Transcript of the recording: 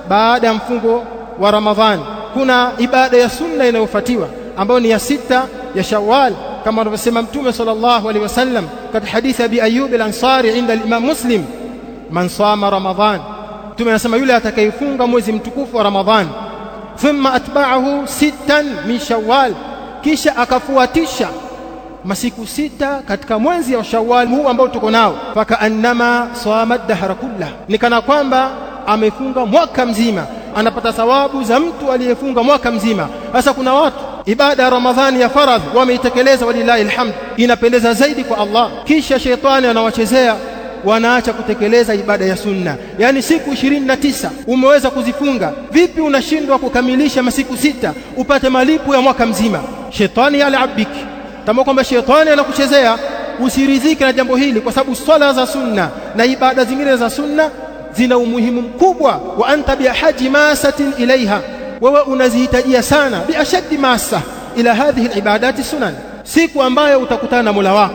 baada ya mfungo wa Ramadhani kuna ibada ya sunna inayofuatiwa ambayo ni ya 6 ya Shawwal, kama anavyosema Mtume sallallahu alaihi wasallam katika hadithi ya Abi Ayyub al-Ansari inda al-Imam Muslim, man sama Ramadhan, Mtume anasema yule atakayefunga mwezi mtukufu wa Ramadhani, thumma atba'ahu 6 min Shawwal, kisha akafuatisha masiku 6 katika mwezi wa Shawwal huu ambao tuko nao, fakaannama sama dahra kullah, ni kana kwamba amefunga mwaka mzima, anapata thawabu za mtu aliyefunga mwaka mzima. Sasa kuna watu ibada ya Ramadhani ya faradhi wameitekeleza, walillahi alhamd, inapendeza zaidi kwa Allah, kisha shetani anawachezea, wanaacha kutekeleza ibada ya sunna. Yani siku 29 umeweza kuzifunga, vipi unashindwa kukamilisha masiku 6 upate malipo ya mwaka mzima? Shetani yalabiki, kama kwamba shetani anakuchezea. Usiridhike na jambo hili, kwa sababu swala za sunna na ibada zingine za sunna zina umuhimu mkubwa. Wa anta bihaji masatin ilaiha, wewe unazihitajia sana biashaddi masa ila hadhihi alibadati sunan, siku ambayo utakutana na Mola wako.